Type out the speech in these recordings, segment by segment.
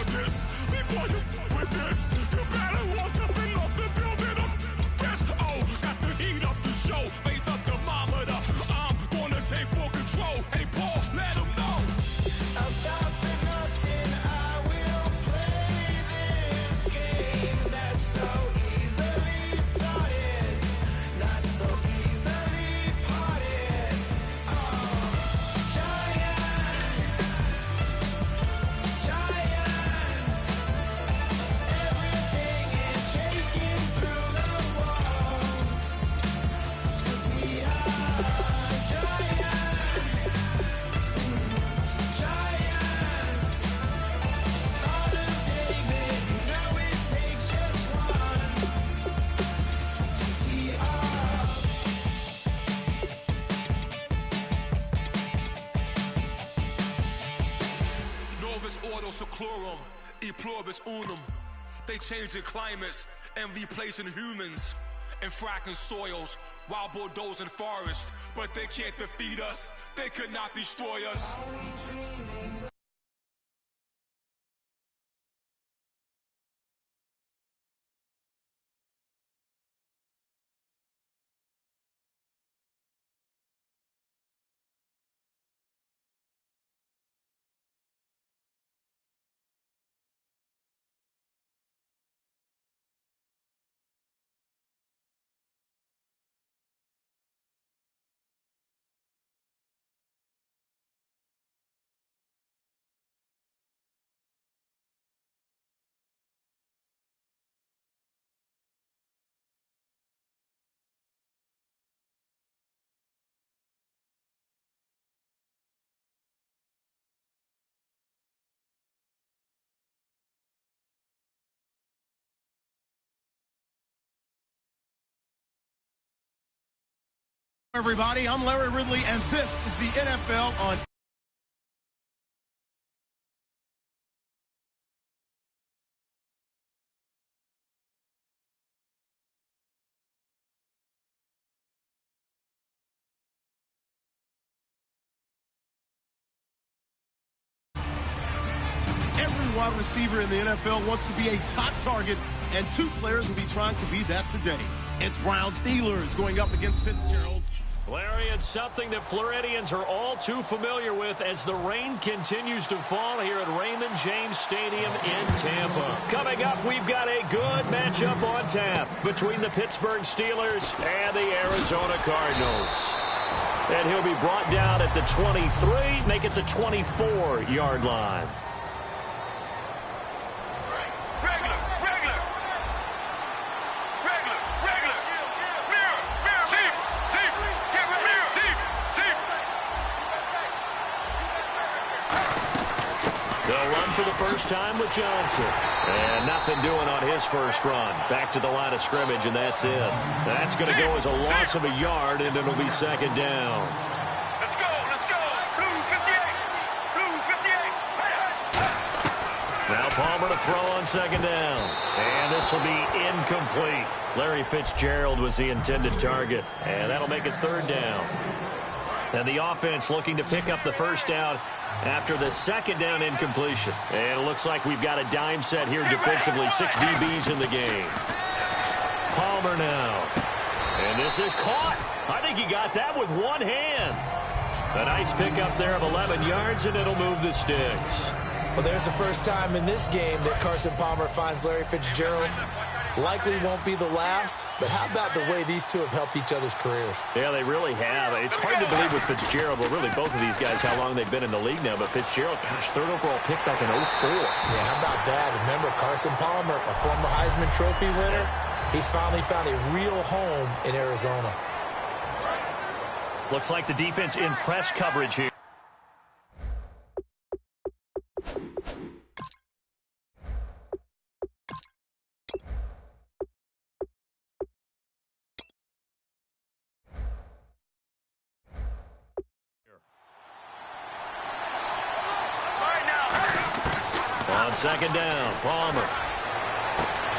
for this. Before you with this, you better walk up and off the building up. Yes, oh, got the heat up the show. Face up thermometer. I'm gonna take full control. Hey, Paul, let him know. I'll stop for nothing. I will play this game that's so easily started, not so easily parted. Giants, everything is shaking through the walls. 'Cause we are giants. Heart of David, you know it takes just one. TR. Novus ordo seclorum, e pluribus unum. They changing climates and replacing humans and fracking soils while bulldozing forests. But they can't defeat us. They could not destroy us. Everybody, I'm Larry Ridley, and this is the NFL on. Every wide receiver in the NFL wants to be a top target, and two players will be trying to be that today. It's Browns Steelers going up against Fitzgerald's. Larry, it's something that Floridians are all too familiar with as the rain continues to fall here at Raymond James Stadium in Tampa. Coming up, we've got a good matchup on tap between the Pittsburgh Steelers and the Arizona Cardinals. And he'll be brought down at the 23, make it the 24-yard line. For the first time with Johnson. And nothing doing on his first run. Back to the line of scrimmage, and that's it. That's going to go as a loss of a yard, and it'll be second down. Let's go, let's go. Blues 58. Blues 58. Now Palmer to throw on second down. And this will be incomplete. Larry Fitzgerald was the intended target. And that'll make it third down. And the offense looking to pick up the first down after the second down incompletion. And it looks like we've got a dime set here defensively. 6 DBs in the game. Palmer now. And this is caught. I think he got that with one hand. A nice pickup there of 11 yards, and it'll move the sticks. Well, there's the first time in this game that Carson Palmer finds Larry Fitzgerald. Likely won't be the last, but how about the way these two have helped each other's careers? Yeah, they really have. It's hard to believe with Fitzgerald, but really both of these guys, how long they've been in the league now. But Fitzgerald, gosh, third overall pick back in 04. Yeah, how about that? Remember, Carson Palmer, a former Heisman Trophy winner, he's finally found a real home in Arizona. Looks like the defense in press coverage here. On second down, Palmer.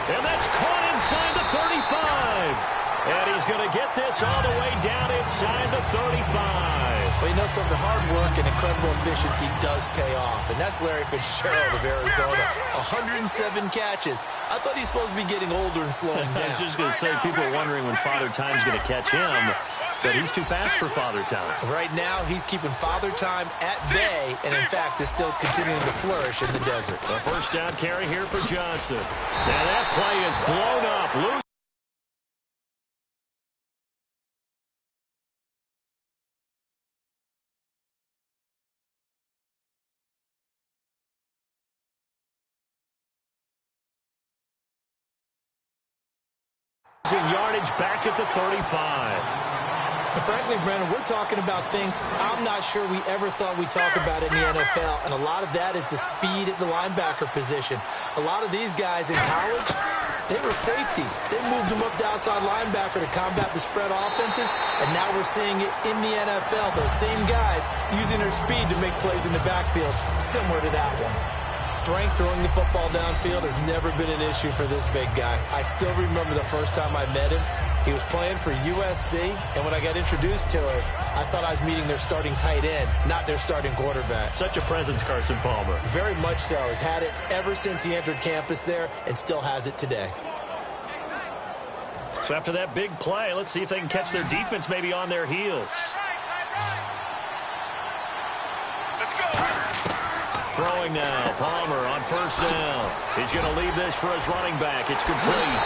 And that's caught inside the 35. And he's going to get this all the way down inside the 35. Well, you know something, hard work and incredible efficiency does pay off, and that's Larry Fitzgerald of Arizona. 107 catches. I thought he's supposed to be getting older and slowing down. I was just going to say, people are wondering when Father Time's going to catch him, but he's too fast for Father Time. Right now, he's keeping Father Time at bay, and in fact, is still continuing to flourish in the desert. A first down carry here for Johnson. Now that play is blown up. In yardage back at the 35. And frankly, Brandon, we're talking about things I'm not sure we ever thought we'd talk about in the NFL, and a lot of that is the speed at the linebacker position. A lot of these guys in college, they were safeties. They moved them up to outside linebacker to combat the spread offenses, and now we're seeing it in the NFL. Those same guys using their speed to make plays in the backfield, similar to that one. Strength throwing the football downfield has never been an issue for this big guy. I still remember the first time I met him. He was playing for USC, and when I got introduced to him, I thought I was meeting their starting tight end, not their starting quarterback. Such a presence, Carson Palmer. Very much so. He's had it ever since he entered campus there and still has it today. So after that big play, let's see if they can catch their defense maybe on their heels. Throwing now, Palmer on first down. He's going to leave this for his running back. It's complete.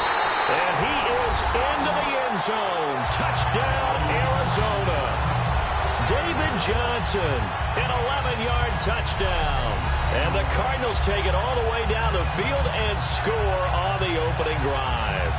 And he is into the end zone. Touchdown, Arizona. David Johnson, an 11-yard touchdown. And the Cardinals take it all the way down the field and score on the opening drive.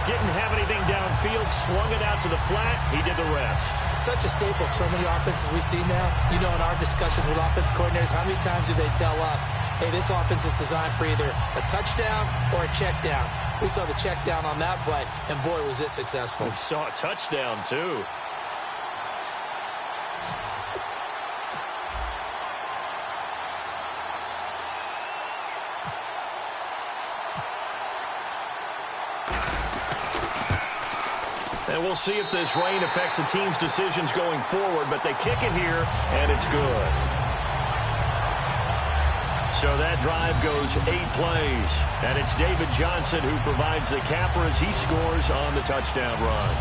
Didn't have anything downfield, swung it out to the flat. He did the rest. Such a staple of so many offenses we see now. You know, in our discussions with offense coordinators, how many times do they tell us, hey, this offense is designed for either a touchdown or a check down. We saw the check down on that play, and boy, was it successful. We saw a touchdown, too. And we'll see if this rain affects the team's decisions going forward, but they kick it here, and it's good. So that drive goes 8 plays, and it's David Johnson who provides the capper as he scores on the touchdown run.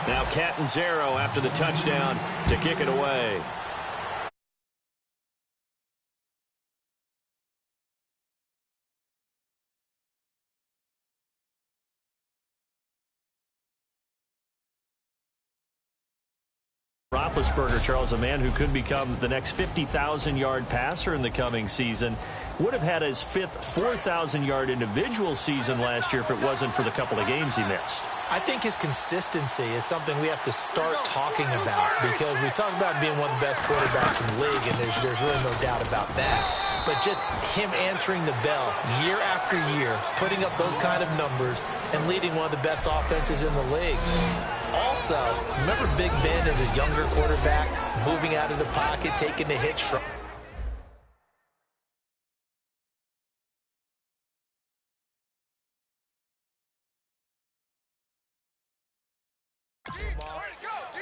Now Catanzaro after the touchdown to kick it away. Roethlisberger, Charles, a man who could become the next 50,000-yard passer in the coming season, would have had his 5th 4,000-yard individual season last year if it wasn't for the couple of games he missed. I think his consistency is something we have to start talking about, because we talk about being one of the best quarterbacks in the league, and there's really no doubt about that. But just him answering the bell year after year, putting up those kind of numbers, and leading one of the best offenses in the league. Also, remember Big Ben as a younger quarterback, moving out of the pocket, taking the hit.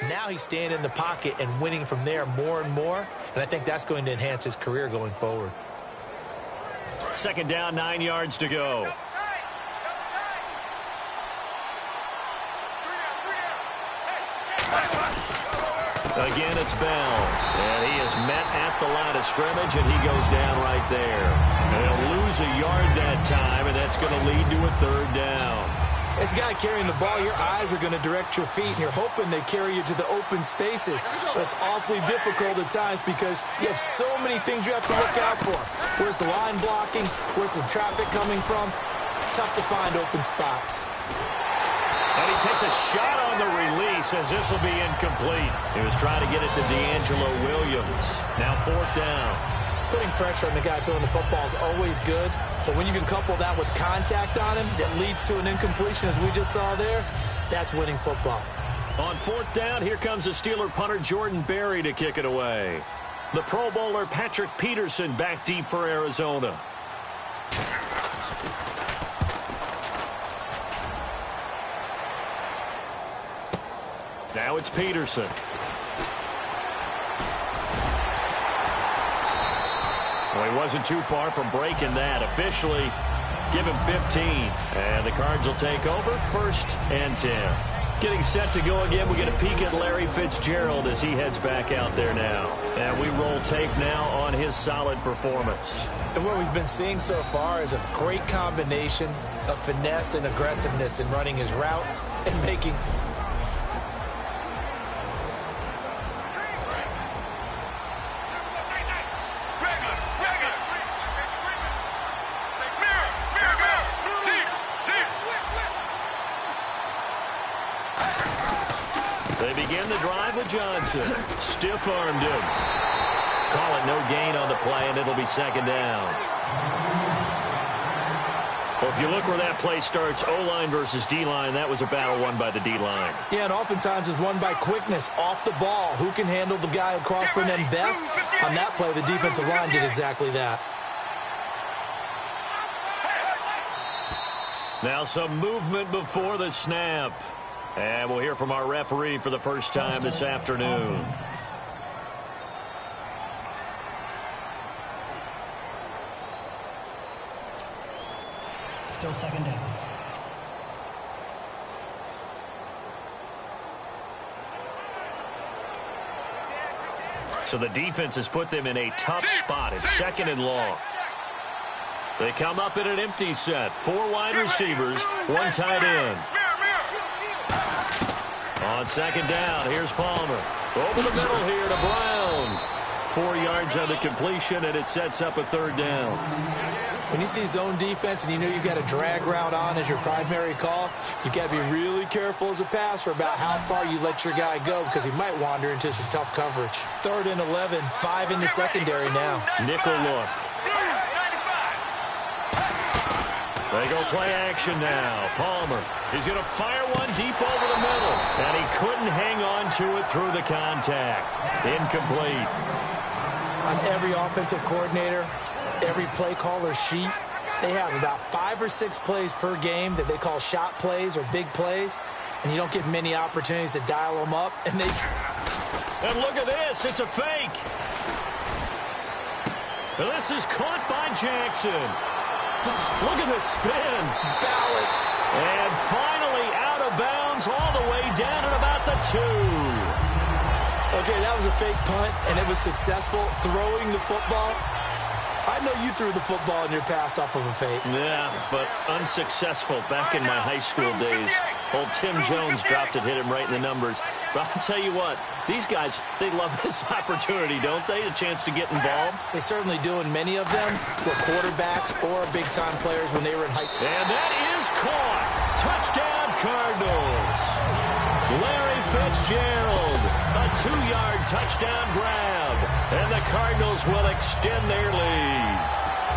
Now he's staying in the pocket and winning from there more and more, and I think that's going to enhance his career going forward. Second down, 9 yards to go. Again, it's Bell, and he is met at the line of scrimmage, and he goes down right there. And he'll lose a yard that time, and that's going to lead to a third down. As a guy carrying the ball, your eyes are going to direct your feet, and you're hoping they carry you to the open spaces. But it's awfully difficult at times because you have so many things you have to look out for. Where's the line blocking? Where's the traffic coming from? Tough to find open spots. And he takes a shot on the release as this will be incomplete. He was trying to get it to D'Angelo Williams. Now 4th down. Putting pressure on the guy throwing the football is always good, but when you can couple that with contact on him that leads to an incompletion, as we just saw there, that's winning football. On 4th down, here comes the Steeler punter Jordan Berry to kick it away. The Pro Bowler Patrick Peterson back deep for Arizona. Now it's Peterson. Well, he wasn't too far from breaking that. Officially, give him 15. And the Cards will take over 1st and 10. Getting set to go again. We get a peek at Larry Fitzgerald as he heads back out there now. And we roll tape now on his solid performance. And what we've been seeing so far is a great combination of finesse and aggressiveness in running his routes and making... They begin the drive with Johnson. Stiff-armed him. Call it no gain on the play, and it'll be 2nd down. Well, if you look where that play starts, O-line versus D-line, that was a battle won by the D-line. Yeah, and oftentimes it's won by quickness off the ball. Who can handle the guy across from them best? On that play, the defensive line did exactly that. Now some movement before the snap. And we'll hear from our referee for the first time this afternoon. Still 2nd down. So the defense has put them in a tough spot. It's 2nd and long. They come up in an empty set. 4 wide receivers, 1 tight end. On 2nd down, here's Palmer. Over the middle here to Brown. 4 yards on the completion, and it sets up a 3rd down. When you see zone defense and you know you've got a drag route on as your primary call, you've got to be really careful as a passer about how far you let your guy go because he might wander into some tough coverage. 3rd and 11, 5 in the secondary now. Nickel look. They go play action now. Palmer. He's going to fire one deep over the middle. And he couldn't hang on to it through the contact. Incomplete. On every offensive coordinator, every play caller sheet, they have about 5 or 6 plays per game that they call shot plays or big plays. And you don't give many opportunities to dial them up. And look at this. It's a fake. This is caught by Jackson. Look at the spin. Balance. And finally out of bounds all the way down at about the 2. Okay, that was a fake punt, and it was successful throwing the football. I know you threw the football in your past off of a fake. Yeah, but unsuccessful back in my high school days. Old Tim Jones dropped it, hit him right in the numbers. But I'll tell you what, these guys, they love this opportunity, don't they? A chance to get involved. They certainly do, and many of them were quarterbacks or big-time players when they were in high school. And that is caught. Touchdown, Cardinals. Larry Fitzgerald, a 2-yard touchdown grab. And the Cardinals will extend their lead.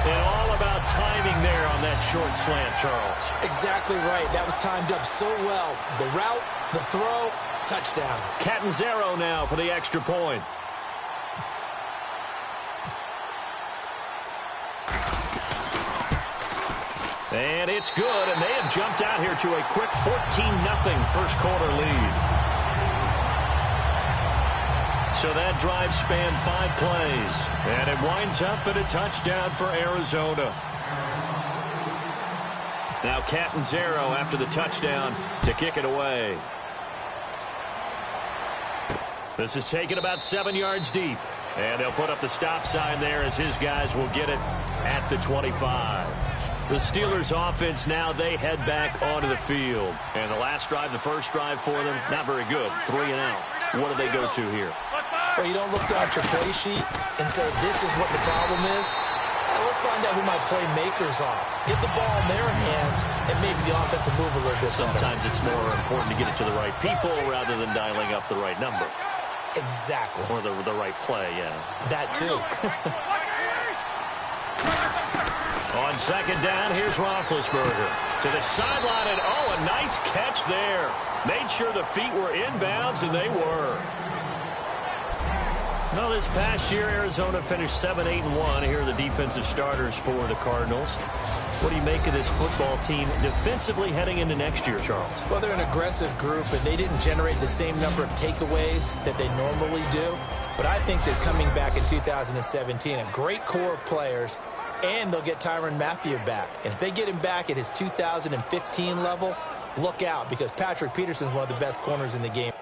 And all about timing there on that short slant, Charles. Exactly right. That was timed up so well. The route, the throw, touchdown. Catanzaro now for the extra point. And it's good, and they have jumped out here to a quick 14-0 first quarter lead. So that drive spanned 5 plays, and it winds up in a touchdown for Arizona. Now Catanzaro after the touchdown to kick it away. This is taken about 7 yards deep, and they'll put up the stop sign there as his guys will get it at the 25. The Steelers offense now, they head back onto the field. And the last drive, the first drive for them, not very good. 3 and out. What do they go to here? Well, you don't look down at your play sheet and say, this is what the problem is. Let's find out who my playmakers are. Get the ball in their hands, and maybe the offense will move a little bit Sometimes better. it's more important to get it to the right people rather than dialing up the right number. Exactly. Or the right play, yeah. That too. On 2nd down, here's Roethlisberger. To the sideline, and a nice catch there. Made sure the feet were inbounds, and they were. Well, this past year, Arizona finished 7-8-1. Here are the defensive starters for the Cardinals. What do you make of this football team defensively heading into next year, Charles? Well, they're an aggressive group, and they didn't generate the same number of takeaways that they normally do. But I think that coming back in 2017, a great core of players, and they'll get Tyrann Mathieu back. And if they get him back at his 2015 level, look out, because Patrick Peterson's one of the best corners in the game.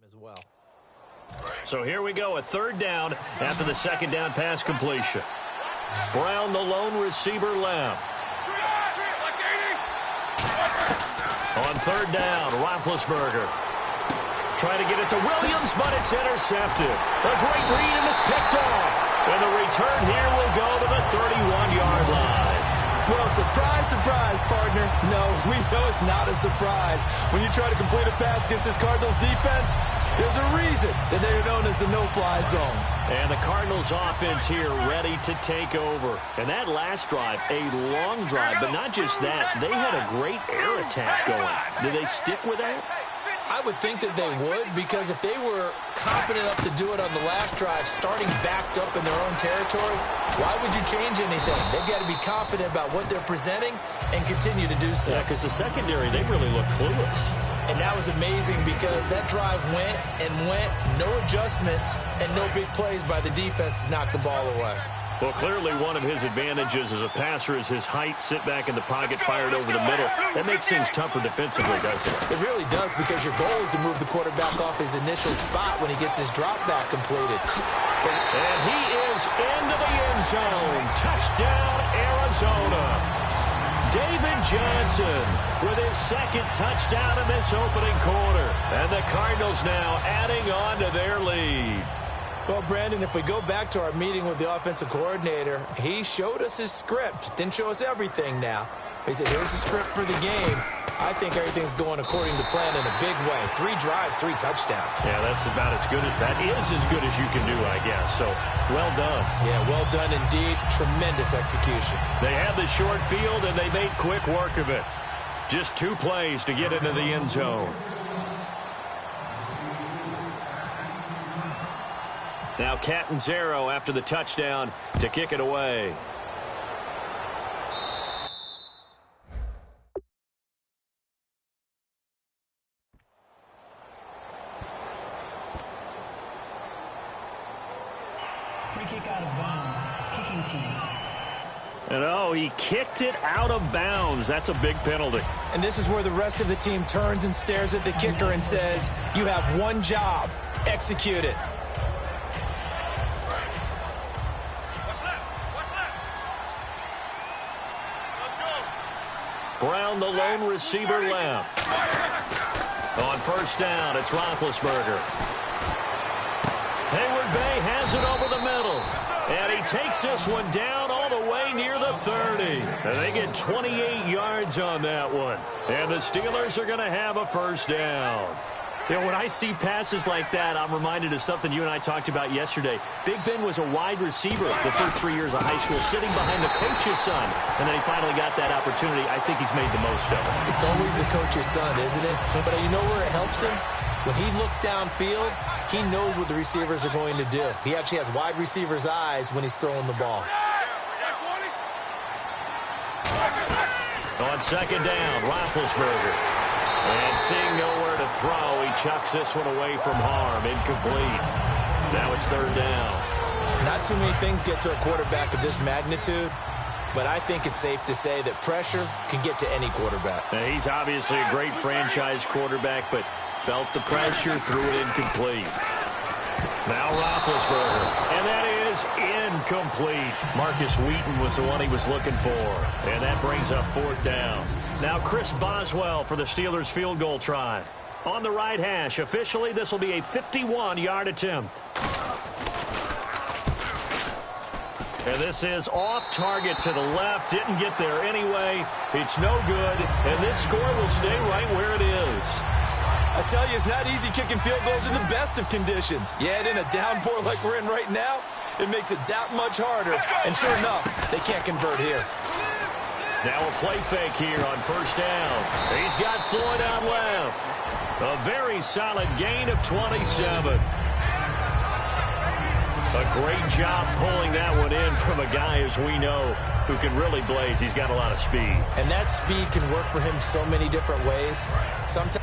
As well. So here we go, a third down after the second down pass completion. Brown, the lone receiver, left. On third down, Roethlisberger. Trying to get it to Williams, but it's intercepted. A great read, and it's picked off. And the return here will go to the 31-yard line. Well, surprise, surprise, partner. No, we know it's not a surprise. When you try to complete a pass against this Cardinals defense, there's a reason that they're known as the no-fly zone. And the Cardinals offense here ready to take over. And that last drive, a long drive, but not just that. They had a great air attack going. Did they stick with that? I would think that they would, because if they were confident enough to do it on the last drive, starting backed up in their own territory, why would you change anything? They've got to be confident about what they're presenting and continue to do so. Yeah, because the secondary, they really looked clueless. And that was amazing, because that drive went and went, no adjustments, and no big plays by the defense to knock the ball away. Well, clearly one of his advantages as a passer is his height, sit back in the pocket, fired over the middle. That makes things tougher defensively, doesn't it? It really does, because your goal is to move the quarterback off his initial spot when he gets his drop back completed. And he is into the end zone. Touchdown, Arizona. David Johnson with his second touchdown in this opening quarter. And the Cardinals now adding on to their lead. Well, Brandon, if we go back to our meeting with the offensive coordinator, he showed us his script. Didn't show us everything now. He said, here's the script for the game. I think everything's going according to plan in a big way. 3 drives, 3 touchdowns. Yeah, that's about as good. That is as good as you can do, I guess. So, well done. Yeah, well done indeed. Tremendous execution. They had the short field, and they made quick work of it. Just 2 plays to get into the end zone. Now Catanzaro after the touchdown to kick it away. Free kick out of bounds. Kicking team. And oh, he kicked it out of bounds. That's a big penalty. And this is where the rest of the team turns and stares at the kicker and says, you have one job. Execute it. Brown, the lone receiver, left. On first down, it's Roethlisberger. Hayward Bay has it over the middle. And he takes this one down all the way near the 30. And they get 28 yards on that one. And the Steelers are going to have a first down. You know, when I see passes like that, I'm reminded of something you and I talked about yesterday. Big Ben was a wide receiver the first 3 years of high school, sitting behind the coach's son. And then he finally got that opportunity. I think he's made the most of it. It's always the coach's son, isn't it? But you know where it helps him? When he looks downfield, he knows what the receivers are going to do. He actually has wide receivers' eyes when he's throwing the ball. On second down, Roethlisberger. And seeing nowhere to throw, he chucks this one away from harm. Incomplete. Now it's third down. Not too many things get to a quarterback of this magnitude, but I think it's safe to say that pressure can get to any quarterback. Now, he's obviously a great franchise quarterback, but felt the pressure, threw it incomplete. Now Roethlisberger, and that is incomplete. Marcus Wheaton was the one he was looking for, and that brings up fourth down. Now Chris Boswell for the Steelers field goal try. On the right hash, officially this will be a 51-yard attempt. And this is off target to the left. Didn't get there anyway. It's no good, and this score will stay right where it is. I tell you, it's not easy kicking field goals in the best of conditions. Yet in a downpour like we're in right now, it makes it that much harder. And sure enough, they can't convert here. Now a play fake here on first down. He's got Floyd out left. A very solid gain of 27. A great job pulling that one in from a guy, as we know, who can really blaze. He's got a lot of speed. And that speed can work for him so many different ways. Sometimes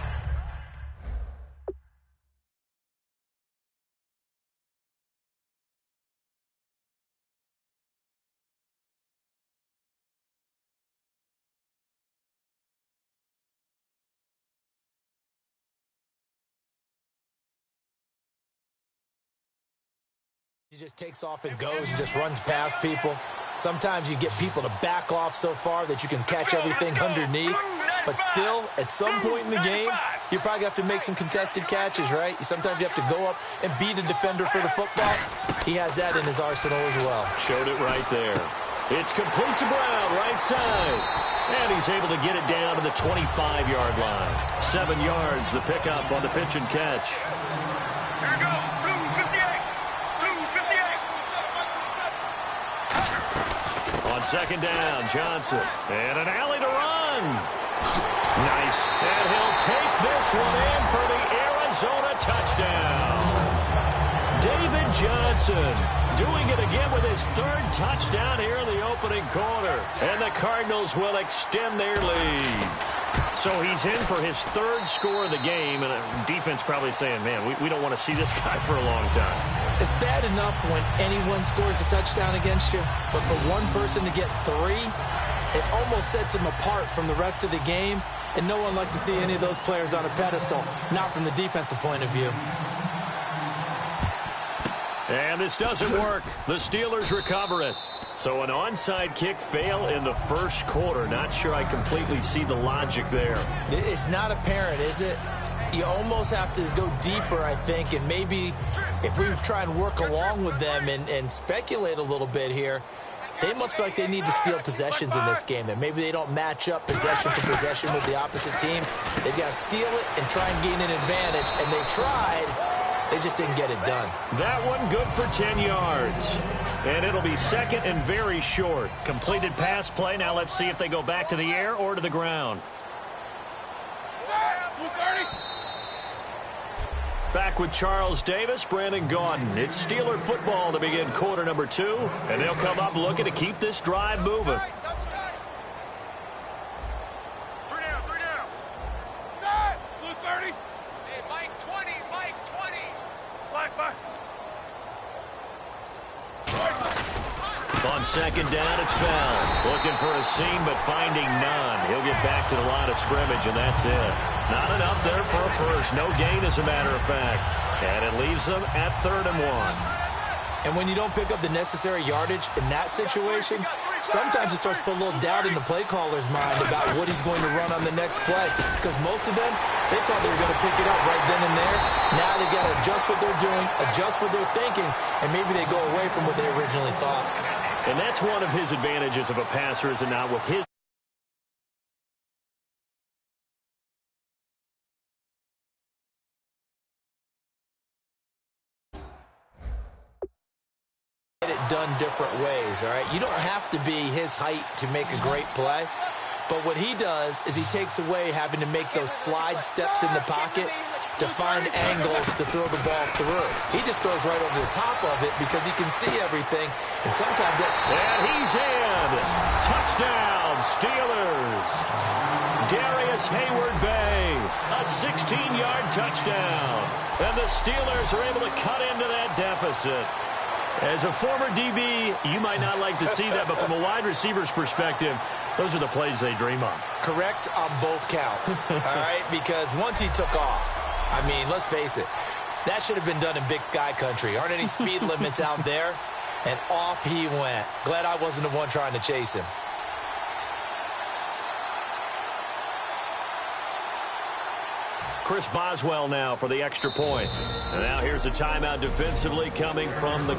he just takes off and goes and just runs past people. Sometimes you get people to back off so far that you can catch everything underneath. But still, at some point in the game, you probably have to make some contested catches, right? Sometimes you have to go up and beat a defender for the football. He has that in his arsenal as well. Showed it right there. It's complete to Brown, right side. And he's able to get it down to the 25-yard line. 7 yards, the pickup on the pitch and catch. Here we go. Blue 58. Blue 58. On second down, Johnson. And an alley to run. Nice. And he'll take this one in for the Arizona touchdown. David Johnson doing it again with his third touchdown here in the opening quarter. And the Cardinals will extend their lead. So he's in for his third score of the game, and defense probably saying, man, we don't want to see this guy for a long time. It's bad enough when anyone scores a touchdown against you, but for one person to get 3, it almost sets him apart from the rest of the game, and no one likes to see any of those players on a pedestal, not from the defensive point of view. And this doesn't work. The Steelers recover it. So an onside kick fail in the first quarter. Not sure I completely see the logic there. It's not apparent, is it? You almost have to go deeper, I think, and maybe if we try and work along with them and speculate a little bit here, they must feel like they need to steal possessions in this game, that maybe they don't match up possession for possession with the opposite team. They've got to steal it and try and gain an advantage, and they tried. They just didn't get it done. That one good for 10 yards. And it'll be second and very short. Completed pass play. Now let's see if they go back to the air or to the ground. Back with Charles Davis, Brandon Gaudin. It's Steeler football to begin quarter number 2. And they'll come up looking to keep this drive moving. On second down, it's Bell. Looking for a seam, but finding none. He'll get back to the line of scrimmage, and that's it. Not enough there for a first. No gain, as a matter of fact. And it leaves them at 3rd and 1. And when you don't pick up the necessary yardage in that situation, sometimes it starts to put a little doubt in the play caller's mind about what he's going to run on the next play. Because most of them, they thought they were going to pick it up right then and there. Now they've got to adjust what they're doing, adjust what they're thinking, and maybe they go away from what they originally thought. And that's one of his advantages of a passer, is it not, with his get it done different ways, all right? You don't have to be his height to make a great play, But what he does is he takes away having to make those slide steps in the pocket to find angles to throw the ball through. He just throws right over the top of it because he can see everything, and sometimes that's... And he's in. Touchdown, Steelers. Darius Hayward-Bay, a 16-yard touchdown. And the Steelers are able to cut into that deficit. As a former DB, you might not like to see that, but from a wide receiver's perspective, those are the plays they dream of. Correct on both counts, all right? Because once he took off, I mean, let's face it, that should have been done in Big Sky country. Aren't any speed limits out there? And off he went. Glad I wasn't the one trying to chase him. Chris Boswell now for the extra point. And now here's a timeout defensively coming from the...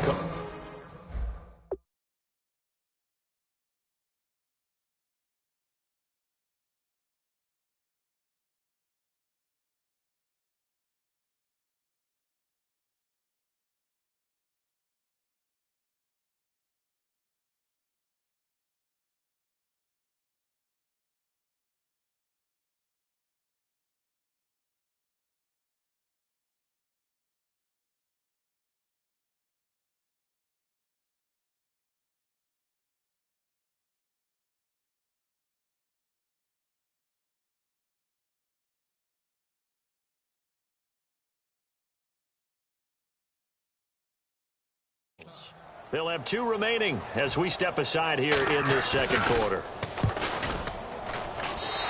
They'll have 2 remaining as we step aside here in this second quarter.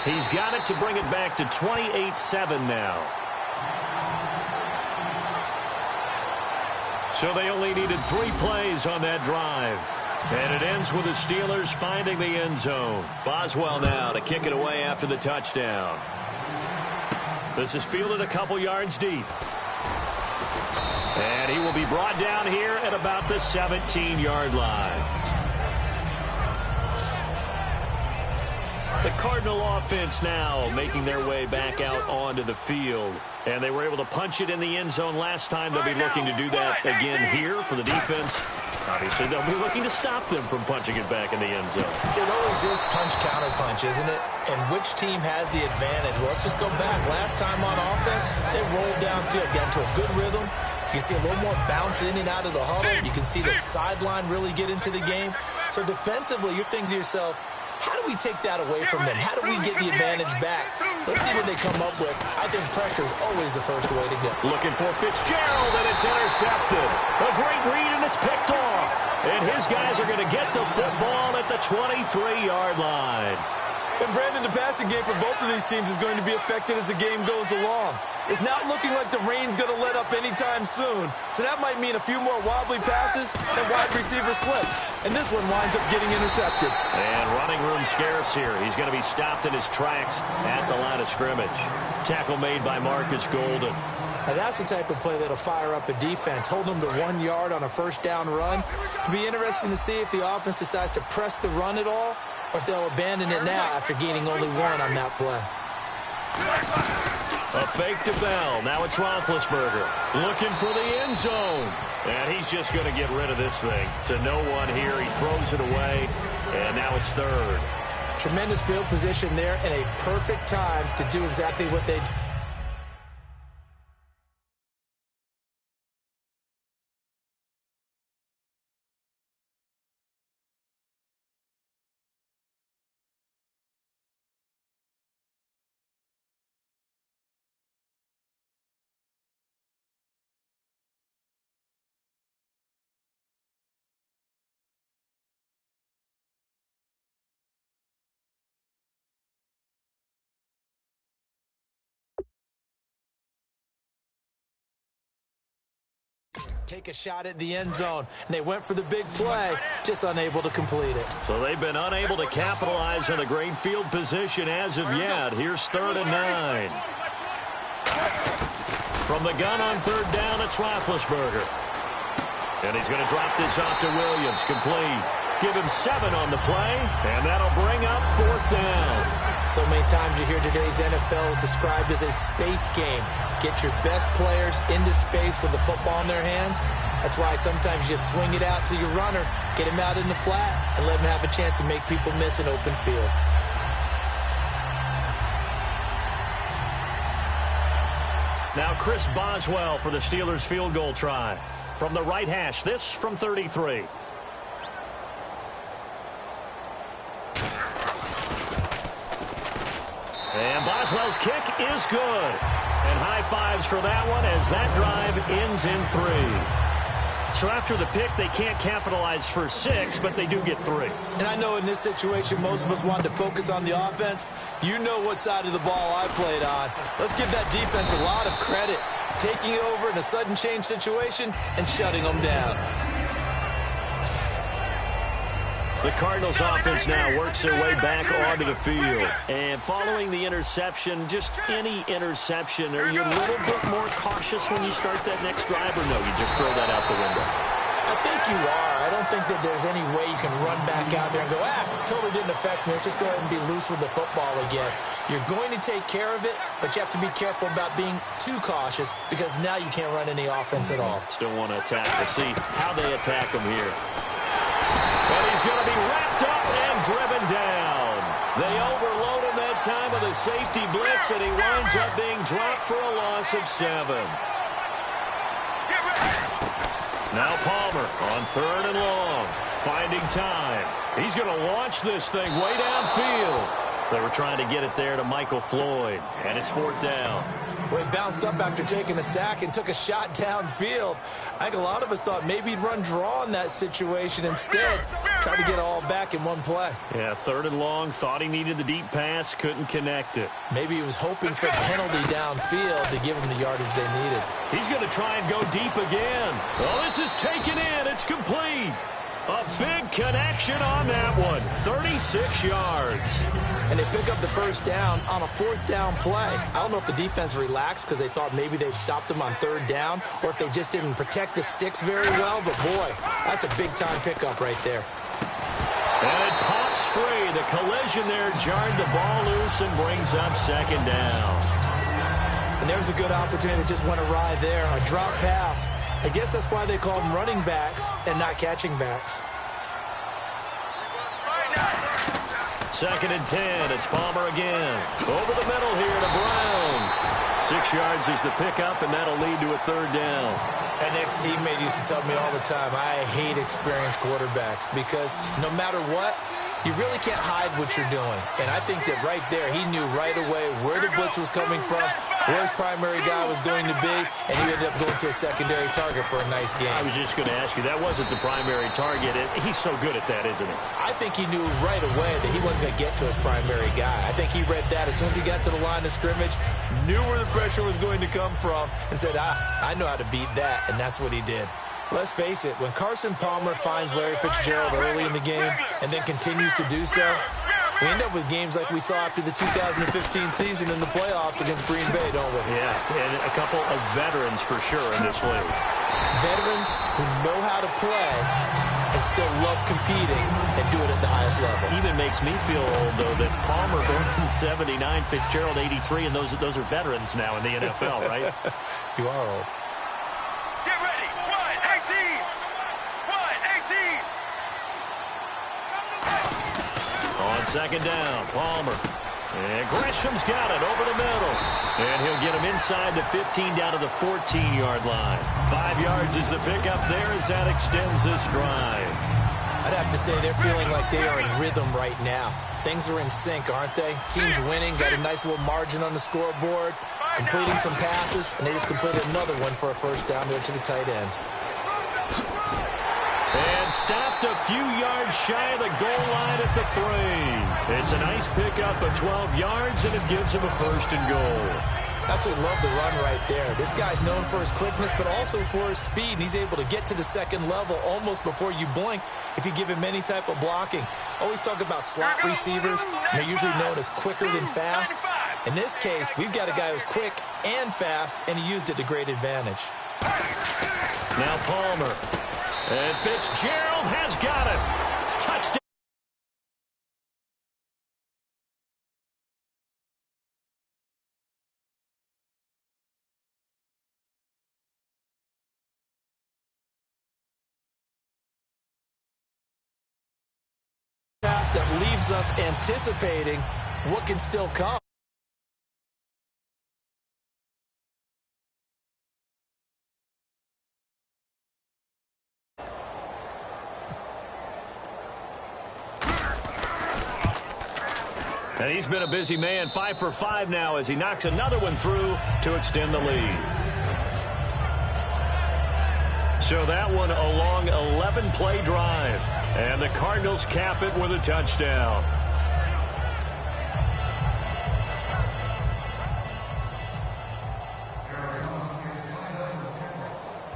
He's got it to bring it back to 28-7 now. So they only needed 3 plays on that drive. And it ends with the Steelers finding the end zone. Boswell now to kick it away after the touchdown. This is fielded a couple yards deep. And he will be brought down here at about the 17-yard line. The Cardinal offense now making their way back out onto the field. And they were able to punch it in the end zone last time. They'll be looking to do that again here for the defense. Obviously, they'll be looking to stop them from punching it back in the end zone. It always is punch-counter-punch, isn't it? And which team has the advantage? Well, let's just go back. Last time on offense, they rolled downfield, got into a good rhythm. You can see a little more bounce in and out of the huddle. You can see the sideline really get into the game. So defensively, you're thinking to yourself, how do we take that away from them? How do we get the advantage back? Let's see what they come up with. I think pressure is always the first way to go. Looking for Fitzgerald, and it's intercepted. A great read, and it's picked off. And his guys are going to get the football at the 23-yard line. And, Brandon, the passing game for both of these teams is going to be affected as the game goes along. It's not looking like the rain's going to let up anytime soon. So that might mean a few more wobbly passes and wide receiver slips. And this one winds up getting intercepted. And running room scarce here. He's going to be stopped in his tracks at the line of scrimmage. Tackle made by Marcus Golden. Now that's the type of play that'll fire up a defense. Hold them to 1 yard on a first down run. It'll be interesting to see if the offense decides to press the run at all, or if they'll abandon it now after gaining only 1 on that play. A fake to Bell. Now it's Roethlisberger looking for the end zone. And he's just going to get rid of this thing to no one here. He throws it away, and now it's third. Tremendous field position there and a perfect time to do exactly what they do. Take a shot at the end zone, and they went for the big play, just unable to complete it. So they've been unable to capitalize on a great field position as of yet. Here's 3rd and 9. From the gun on 3rd down, it's Roethlisberger. And he's going to drop this off to Williams, complete. Give him 7 on the play, and that'll bring up 4th down. So many times you hear today's NFL described as a space game. Get your best players into space with the football in their hands. That's why sometimes you just swing it out to your runner, get him out in the flat, and let him have a chance to make people miss an open field. Now Chris Boswell for the Steelers field goal try. From the right hash, this from 33. And Boswell's kick is good. And high fives for that one as that drive ends in 3. So after the pick, they can't capitalize for 6, but they do get 3. And I know in this situation, most of us wanted to focus on the offense. You know what side of the ball I played on. Let's give that defense a lot of credit, taking it over in a sudden change situation and shutting them down. The Cardinals offense now works their way back onto the field. And following the interception, just any interception, are you a little bit more cautious when you start that next drive, or no, you just throw that out the window? I think you are. I don't think that there's any way you can run back out there and go, totally didn't affect me. Let's just go ahead and be loose with the football again. You're going to take care of it, but you have to be careful about being too cautious because now you can't run any offense at all. Still want to attack. We'll see how they attack him here. And he's going to be wrapped up and driven down. They overload him that time with a safety blitz, and he winds up being dropped for a loss of 7. Now Palmer on 3rd and long, finding time. He's going to launch this thing way downfield. They were trying to get it there to Michael Floyd, and it's 4th down. Well, he bounced up after taking a sack and took a shot downfield. I think a lot of us thought maybe he'd run draw in that situation. Instead, tried to get it all back in one play. Yeah, 3rd and long, thought he needed the deep pass, couldn't connect it. Maybe he was hoping for a penalty downfield to give him the yardage they needed. He's going to try and go deep again. Oh, this is taken in. It's complete. A big connection on that one. 36 yards. And they pick up the first down on a 4th down play. I don't know if the defense relaxed because they thought maybe they'd stopped them on 3rd down or if they just didn't protect the sticks very well. But, boy, that's a big-time pickup right there. And it pops free. The collision there jarred the ball loose and brings up 2nd down. And there's a good opportunity that just went awry there. A drop pass. I guess that's why they call them running backs and not catching backs. 2nd and 10. It's Palmer again. Over the middle here to Brown. 6 yards is the pickup, and that'll lead to a 3rd down. An ex-teammate used to tell me all the time, I hate experienced quarterbacks because no matter what, you really can't hide what you're doing. And I think that right there, he knew right away where the blitz was coming from, where his primary guy was going to be, and he ended up going to a secondary target for a nice game. I was just going to ask you, that wasn't the primary target. He's so good at that, isn't he? I think he knew right away that he wasn't going to get to his primary guy. I think he read that as soon as he got to the line of scrimmage, knew where the pressure was going to come from, and said, I know how to beat that, and that's what he did. Let's face it, when Carson Palmer finds Larry Fitzgerald early in the game and then continues to do so, we end up with games like we saw after the 2015 season in the playoffs against Green Bay, don't we? Yeah, and a couple of veterans for sure in this league. Veterans who know how to play and still love competing and do it at the highest level. Even makes me feel old, though, that Palmer born in 79, Fitzgerald 83, and those are veterans now in the NFL, right? You are old. Get ready. 1-18. 1-18. On 2nd down, Palmer. And Gresham's got it over the middle. And he'll get him inside the 15 down to the 14-yard line. 5 yards is the pickup there as that extends this drive. I'd have to say they're feeling like they are in rhythm right now. Things are in sync, aren't they? Team's winning, got a nice little margin on the scoreboard, completing some passes, and they just completed another one for a 1st down there to the tight end. And stopped a few yards shy of the goal line at the 3. It's a nice pickup of 12 yards, and it gives him a 1st and goal. Absolutely love the run right there. This guy's known for his quickness, but also for his speed. And he's able to get to the 2nd level almost before you blink if you give him any type of blocking. Always talk about slot receivers, and they're usually known as quicker than fast. In this case, we've got a guy who's quick and fast, and he used it to great advantage. Now Palmer. And Fitzgerald has got it. Touchdown. That leaves us anticipating what can still come. And he's been a busy man, 5 for 5 now as he knocks another one through to extend the lead. So that one a long 11-play drive. And the Cardinals cap it with a touchdown.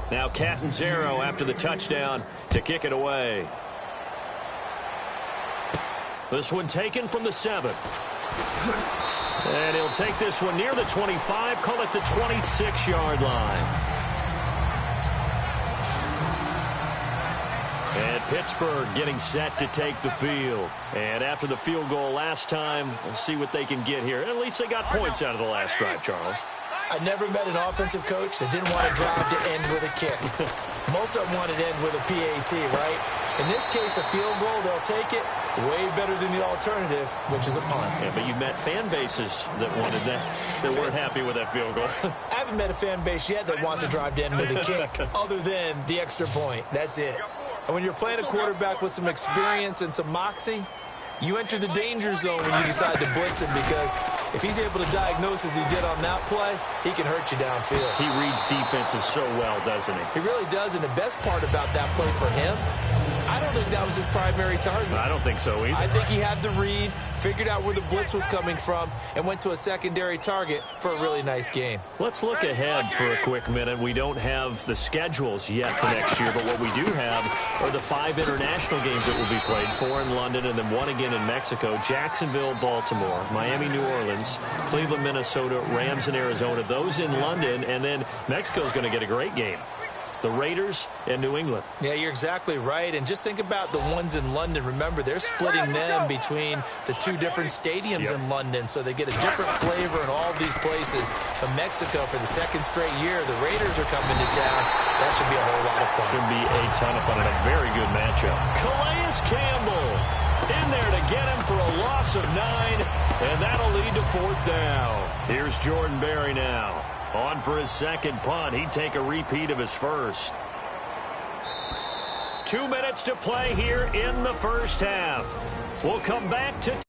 Now Catanzaro after the touchdown to kick it away. This one taken from the 7. And he'll take this one near the 25, call it the 26-yard line. And Pittsburgh getting set to take the field. And after the field goal last time, we'll see what they can get here. At least they got points out of the last drive, Charles. I never met an offensive coach that didn't want to drive to end with a kick. Most of them want to end with a PAT, right? In this case, a field goal, they'll take it way better than the alternative, which is a punt. Yeah, but you've met fan bases that wanted that, that weren't happy with that field goal. I haven't met a fan base yet that wants to drive to end with a kick other than the extra point. That's it. And when you're playing a quarterback with some experience and some moxie, you enter the danger zone when you decide to blitz him, because if he's able to diagnose as he did on that play, he can hurt you downfield. He reads defenses so well, doesn't he? He really does, and the best part about that play for him, I don't think that was his primary target. I don't think so either. I think he had the read, figured out where the blitz was coming from, and went to a secondary target for a really nice game. Let's look ahead for a quick minute. We don't have the schedules yet for next year, but what we do have are the 5 international games that will be played, 4 in London and then 1 again in Mexico, Jacksonville, Baltimore, Miami, New Orleans, Cleveland, Minnesota, Rams, and Arizona. Those in London, and then Mexico's going to get a great game. The Raiders and New England. Yeah, you're exactly right. And just think about the ones in London. Remember, they're splitting them between the 2 different stadiums in London, so they get a different flavor in all these places. But Mexico, for the 2nd straight year, the Raiders are coming to town. That should be a whole lot of fun. Should be a ton of fun and a very good matchup. Calais Campbell in there to get him for a loss of 9, and that'll lead to 4th down. Here's Jordan Berry now. On for his 2nd punt. He'd take a repeat of his first. 2 minutes to play here in the first half. We'll come back to...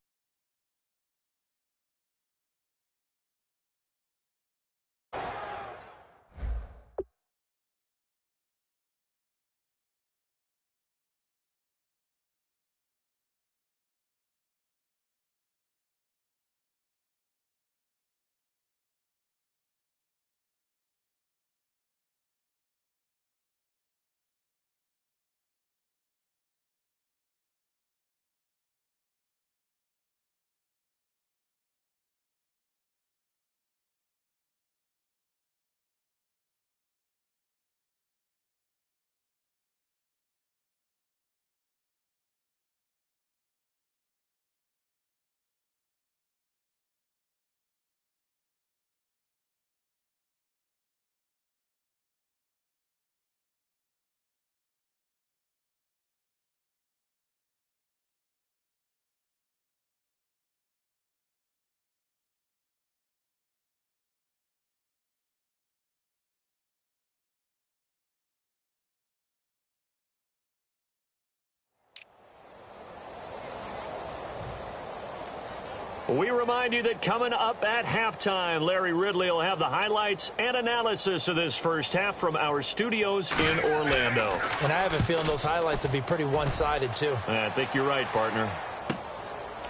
We remind you that coming up at halftime, Larry Ridley will have the highlights and analysis of this first half from our studios in Orlando. And I have a feeling those highlights will be pretty one-sided, too. I think you're right, partner.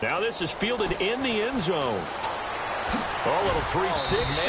Now this is fielded in the end zone. Oh, little 360.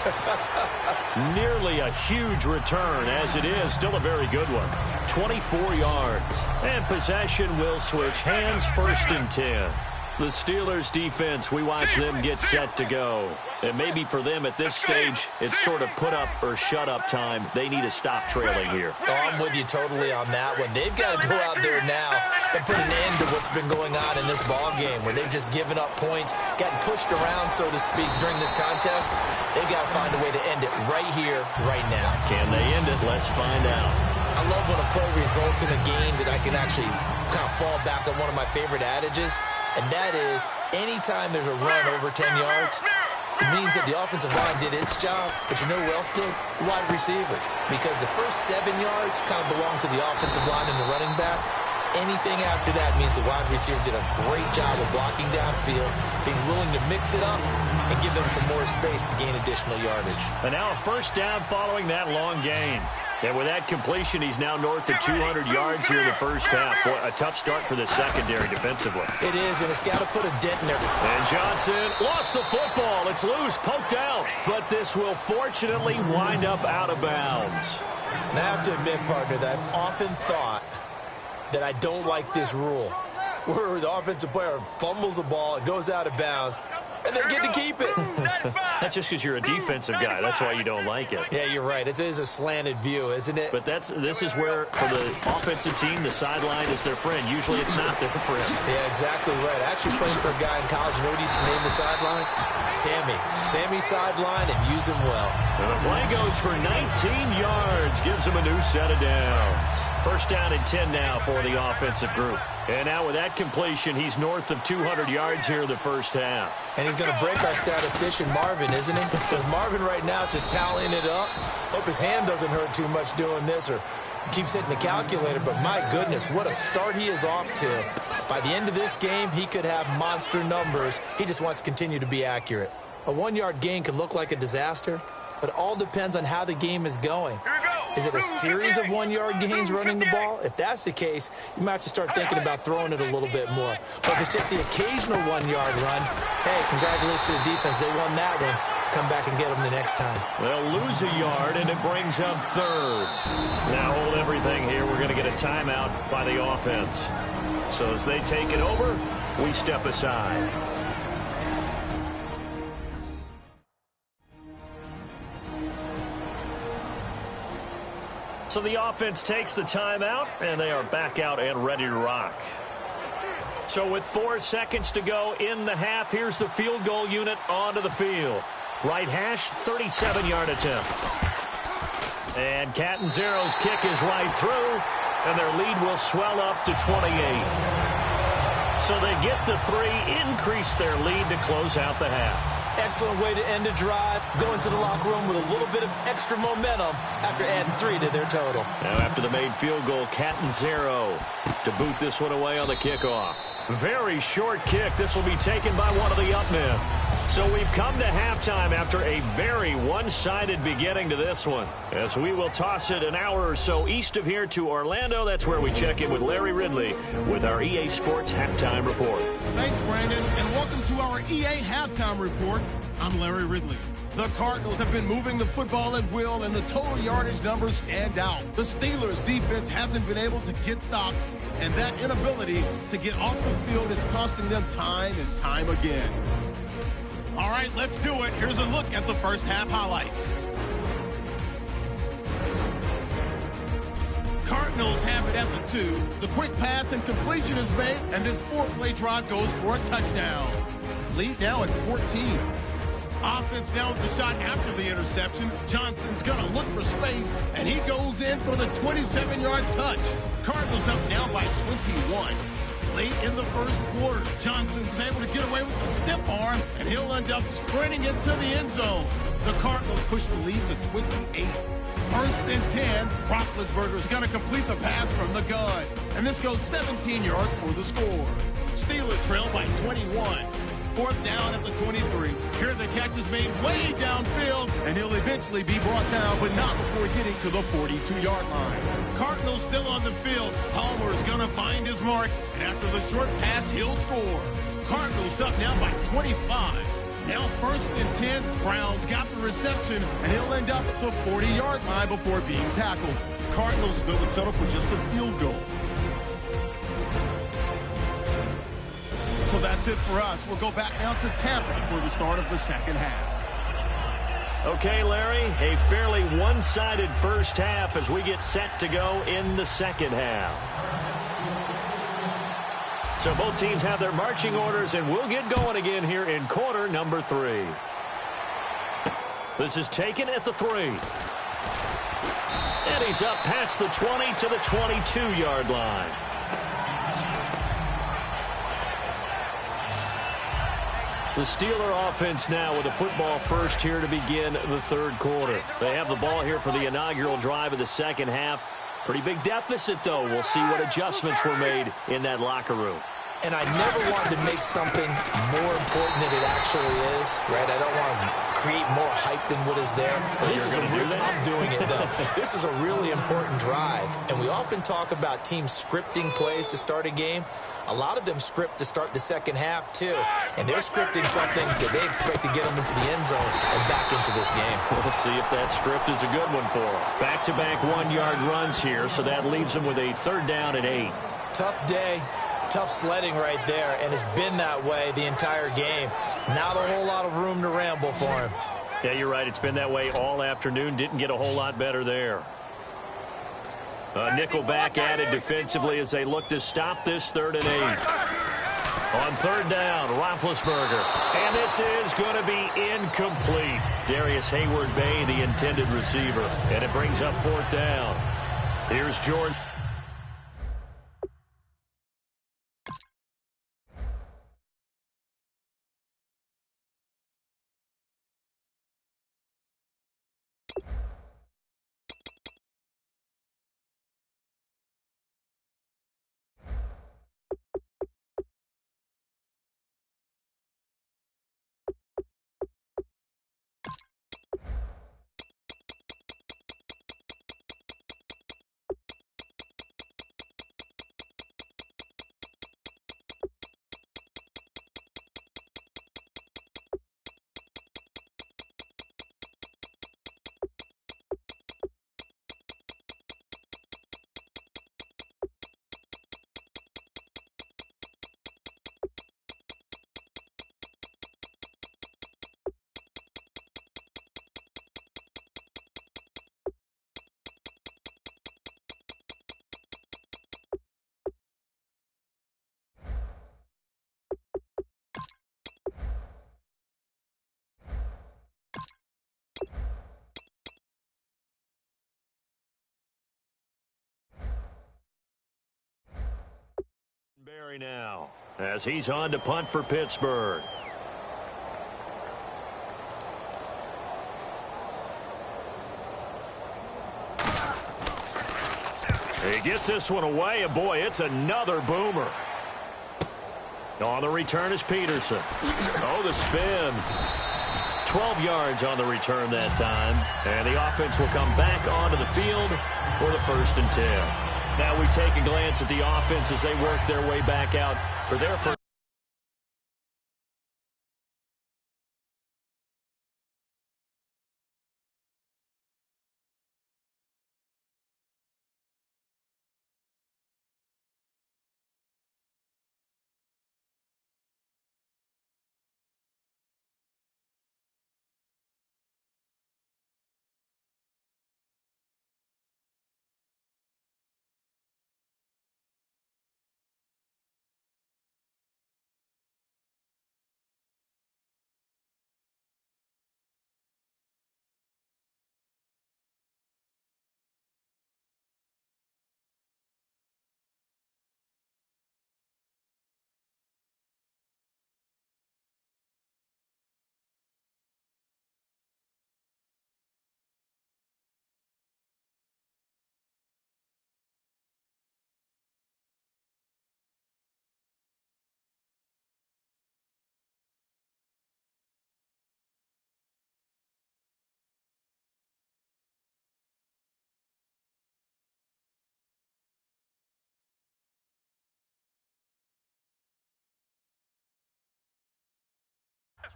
Oh, Nearly a huge return, as it is. Still a very good one. 24 yards. And possession will switch hands, 1st and 10. The Steelers defense, we watch them get set to go. And maybe for them at this stage, it's sort of put up or shut up time. They need to stop trailing here. Oh, I'm with you totally on that one. They've got to go out there now and put an end to what's been going on in this ball game, where they've just given up points, gotten pushed around, so to speak, during this contest. They've got to find a way to end it right here, right now. Can they end it? Let's find out. I love when a play results in a game that I can actually kind of fall back on one of my favorite adages. And that is, anytime there's a run over 10 yards, it means that the offensive line did its job, but you know who else did? The wide receivers. Because the first 7 yards kind of belong to the offensive line and the running back. Anything after that means the wide receivers did a great job of blocking downfield, being willing to mix it up, and give them some more space to gain additional yardage. And now a first down following that long gain. And with that completion, he's now north of 200 yards here in the first half. Boy, a tough start for the secondary defensively. It is, and it's got to put a dent in there. And Johnson lost the football. It's loose, poked out. But this will fortunately wind up out of bounds. And I have to admit, partner, that I've often thought that I don't like this rule, where the offensive player fumbles the ball, it goes out of bounds, and they get to keep it. That's just because you're a defensive guy. That's why you don't like it. Yeah, you're right. It is a slanted view, isn't it? But this is where, for the offensive team, the sideline is their friend. Usually it's not their friend. Yeah, exactly right. I actually played for a guy in college. You know what he used to name the sideline? Sammy. Sammy sideline, and use him well. And the play goes for 19 yards. Gives him a new set of downs. First down and 10 now for the offensive group. And now with that completion, he's north of 200 yards here in the first half. And he's going to break our statistician, Marvin, isn't he? Because Marvin right now is just tallying it up. Hope his hand doesn't hurt too much doing this or keeps hitting the calculator. But my goodness, what a start he is off to. By the end of this game, he could have monster numbers. He just wants to continue to be accurate. A 1-yard gain could look like a disaster, but it all depends on how the game is going. Is it a series of 1-yard gains running the ball? If that's the case, you might have to start thinking about throwing it a little bit more. But if it's just the occasional 1-yard run, hey, congratulations to the defense. They won that one. Come back and get them the next time. They'll lose a yard, and it brings up third. Now hold everything here. We're going to get a timeout by the offense. So as they take it over, we step aside. So the offense takes the timeout, and they are back out and ready to rock. So with 4 seconds to go in the half, here's the field goal unit onto the field. Right hash, 37-yard attempt. And Catanzaro's kick is right through, and their lead will swell up to 28. So they get the 3, increase their lead to close out the half. Excellent way to end a drive. Go into the locker room with a little bit of extra momentum after adding 3 to their total. Now after the made field goal, Catanzaro to boot this one away on the kickoff. Very short kick. This will be taken by one of the up men. So we've come to halftime after a very one-sided beginning to this one. As we will toss it an hour or so east of here to Orlando. That's where we check in with Larry Ridley with our EA Sports Halftime Report. Thanks, Brandon, and welcome to our EA Halftime Report. I'm Larry Ridley. The Cardinals have been moving the football at will, and the total yardage numbers stand out. The Steelers' defense hasn't been able to get stops, and that inability to get off the field is costing them time and time again. All right, let's do it. Here's a look at the first half highlights. Cardinals have it at the 2. The quick pass and completion is made, and this 4-play drive goes for a touchdown. Lead now at 14. Offense now with the shot after the interception. Johnson's going to look for space, and he goes in for the 27-yard touch. Cardinals up now by 21. Late in the first quarter, Johnson's able to get away with a stiff arm, and he'll end up sprinting into the end zone. The Cardinals push the lead to 28. First and 10, Roethlisberger's going to complete the pass from the gun. And this goes 17 yards for the score. Steelers trail by 21. Fourth down at the 23. Here the catch is made way downfield, and he'll eventually be brought down, but not before getting to the 42-yard line. Cardinals still on the field. Palmer's going to find his mark, and after the short pass, he'll score. Cardinals up now by 25. Now first and 10, Brown's got the reception, and he'll end up at the 40-yard line before being tackled. Cardinals though would settle for just a field goal. So that's it for us. We'll go back now to Tampa for the start of the second half. Okay, Larry, a fairly one-sided first half as we get set to go in the second half. So both teams have their marching orders, and we'll get going again here in quarter number 3. This is taken at the 3. And he's up past the 20 to the 22-yard line. The Steeler offense now with a football first here to begin the third quarter. They have the ball here for the inaugural drive of the second half. Pretty big deficit, though. We'll see what adjustments were made in that locker room. And I never wanted to make something more important than it actually is, right? I don't want to create more hype than what is there. I'm doing it, though. This is a really important drive. And we often talk about teams scripting plays to start a game. A lot of them script to start the second half, too. And they're scripting something that they expect to get them into the end zone and back into this game. We'll see if that script is a good one for them. Back-to-back one-yard runs here, so that leaves them with a 3rd down and 8. Tough day. Tough sledding right there, and it's been that way the entire game. Not a whole lot of room to ramble for him. Yeah, you're right. It's been that way all afternoon. Didn't get a whole lot better there. Nickelback added defensively as they look to stop this 3rd and 8. On 3rd down, Roethlisberger. And this is going to be incomplete. Darius Hayward-Bay, the intended receiver. And it brings up 4th down. Here's Jordan. Barry now, as he's on to punt for Pittsburgh. He gets this one away, and boy, it's another boomer. On the return is Peterson. Oh, the spin. 12 yards on the return that time, and the offense will come back onto the field for the 1st and 10. Now we take a glance at the offense as they work their way back out for their first.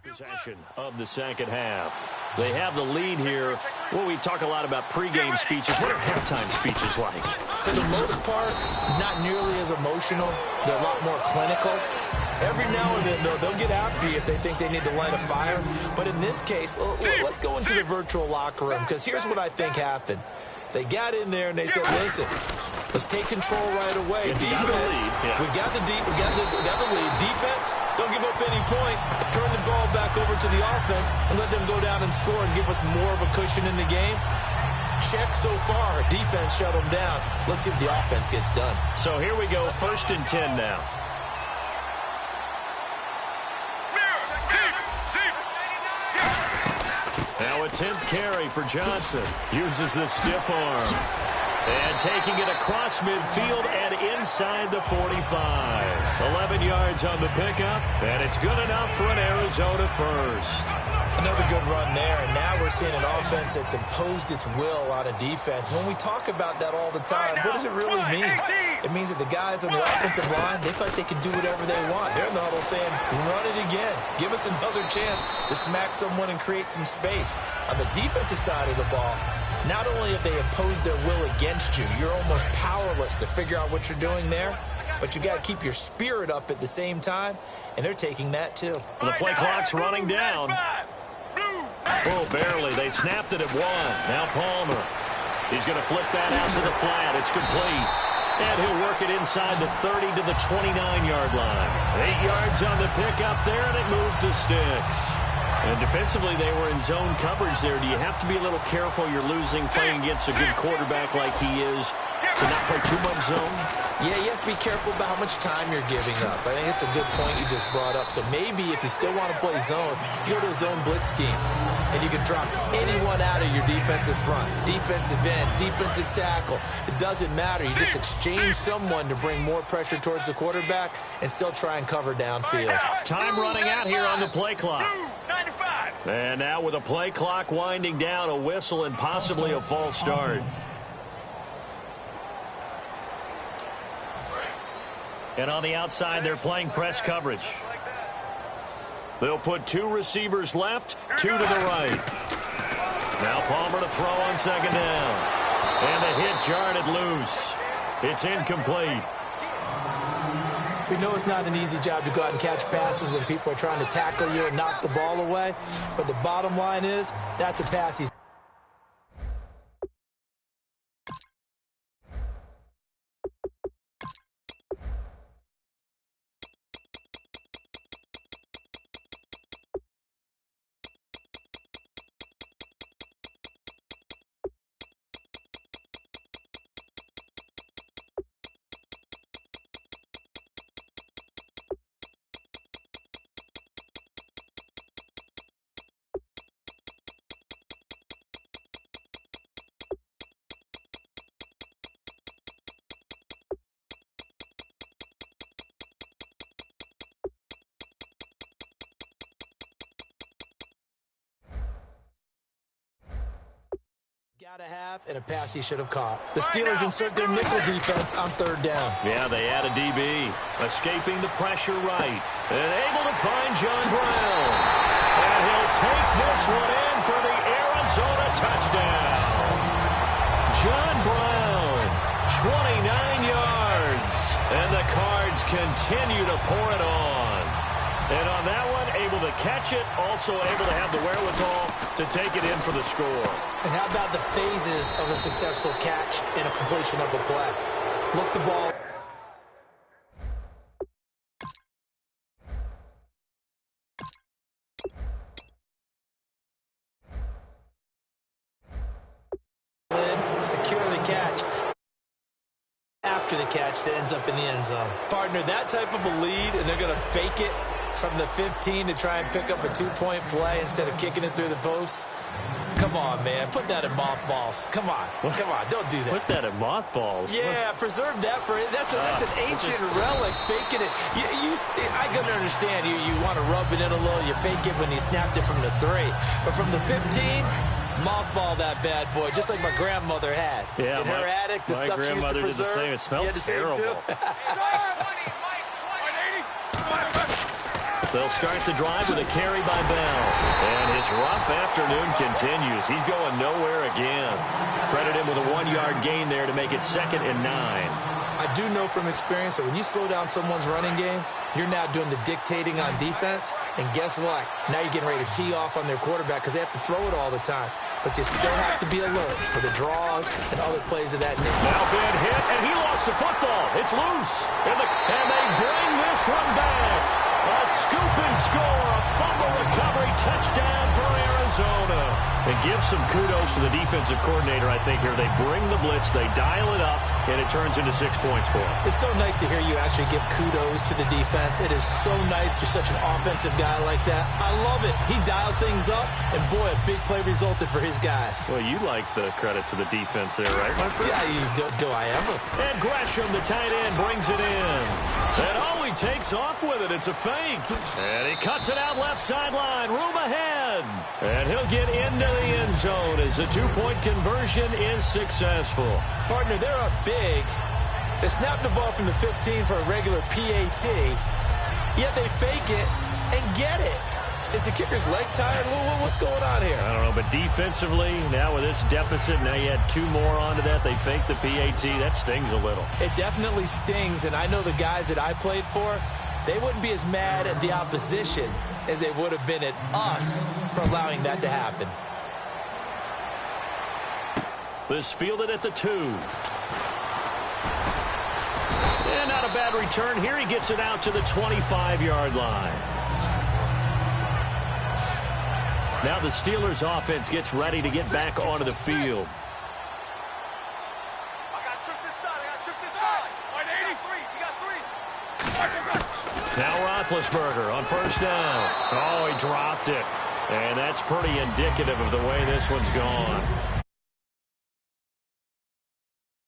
Possession of the second half. They have the lead here. Well, we talk a lot about pregame speeches. What are halftime speeches like? For the most part, not nearly as emotional. They're a lot more clinical. Every now and then, though, they'll get after you if they think they need to light a fire. But in this case, let's go into the virtual locker room, because here's what I think happened. They got in there and they said, listen, let's take control right away. Defense, we got the lead. Defense, don't give up any points. Turn the ball back over to the offense and let them go down and score and give us more of a cushion in the game. Check so far. Defense shut them down. Let's see if the offense gets done. So here we go, 1st and 10 now. Now a 10th carry for Johnson. Uses the stiff arm. And taking it across midfield and inside the 45. 11 yards on the pickup, and it's good enough for an Arizona first. Another good run there, and now we're seeing an offense that's imposed its will on a defense. When we talk about that all the time, what does it really mean? It means that the guys on the offensive line, they feel like they can do whatever they want. They're in the huddle saying, run it again. Give us another chance to smack someone and create some space. On the defensive side of the ball, not only have they imposed their will against you, you're almost powerless to figure out what you're doing there, but you got to keep your spirit up at the same time, and they're taking that too. The play clock's running down. Oh, barely. They snapped it at 1. Now Palmer. He's going to flip that out to the flat. It's complete. And he'll work it inside the 30 to the 29-yard line. 8 yards on the pickup there, and it moves the sticks. And defensively, they were in zone coverage there. Do you have to be a little careful? You're losing playing against a good quarterback like he is to not play too much zone? Yeah, you have to be careful about how much time you're giving up. I think it's a good point you just brought up. So maybe if you still want to play zone, you go to a zone blitz scheme. And you can drop anyone out of your defensive front. Defensive end, defensive tackle. It doesn't matter. You just exchange someone to bring more pressure towards the quarterback and still try and cover downfield. Time running out here on the play clock. And now with a play clock winding down, a whistle and possibly a false start. And on the outside, they're playing press coverage. They'll put 2 receivers left, 2 to the right. Now Palmer to throw on second down. And the hit jarred it loose. It's incomplete. We know it's not an easy job to go out and catch passes when people are trying to tackle you and knock the ball away. But the bottom line is, that's a pass he's gotta have and a pass he should have caught. The Steelers insert their nickel defense on third down. Yeah, they add a DB. Escaping the pressure right. And able to find John Brown. And he'll take this one in for the Arizona touchdown. John Brown, 29 yards. And the Cards continue to pour it on. And on that one, able to catch it, also able to have the wherewithal to take it in for the score. And how about the phases of a successful catch and a completion of a play? Look the ball. Secure the catch. After the catch that ends up in the end zone. Partner, that type of a lead, and they're going to fake it from the 15 to try and pick up a 2-point play instead of kicking it through the posts. Come on, man. Put that in mothballs. Come on. Come on. Don't do that. Put that in mothballs? Yeah, preserve that for it. That's an ancient relic, faking it. I can understand you want to rub it in a little. You fake it when you snapped it from the 3. But from the 15, mothball that bad boy, just like my grandmother had. Yeah, in her attic, the stuff she used to preserve. Did the same. It smelled terrible. They'll start the drive with a carry by Bell. And his rough afternoon continues. He's going nowhere again. Credit him with a 1-yard gain there to make it 2nd and 9. I do know from experience that when you slow down someone's running game, you're now doing the dictating on defense. And guess what? Now you're getting ready to tee off on their quarterback because they have to throw it all the time. But you still have to be alert for the draws and other plays of that nature. Now been hit, and he lost the football. It's loose. And they bring this one back. A scoop and score, a fumble recovery, touchdown for Arizona. And give some kudos to the defensive coordinator, I think, here. They bring the blitz, they dial it up, and it turns into 6 points for them. It's so nice to hear you actually give kudos to the defense. It is so nice. You're such an offensive guy like that. I love it. He dialed things up, and boy, a big play resulted for his guys. Well, you like the credit to the defense there, right, my friend? Yeah, do I ever? And Gresham, the tight end, brings it in. And oh, he takes off with it. It's a fake. And he cuts it out left sideline. Room ahead. And he'll get into the end zone as the two-point conversion is successful. Partner, they're up big. They snapped the ball from the 15 for a regular PAT, yet they fake it and get it. Is the kicker's leg tired? What's going on here? I don't know, but defensively, now with this deficit, now you add 2 more onto that. They fake the PAT. That stings a little. It definitely stings, and I know the guys that I played for, they wouldn't be as mad at the opposition as they would have been at us for allowing that to happen. This fielded at the 2. And not a bad return here. He gets it out to the 25-yard line. Now the Steelers offense gets ready to get back onto the field. Now Roethlisberger on first down. Oh, he dropped it. And that's pretty indicative of the way this one's gone.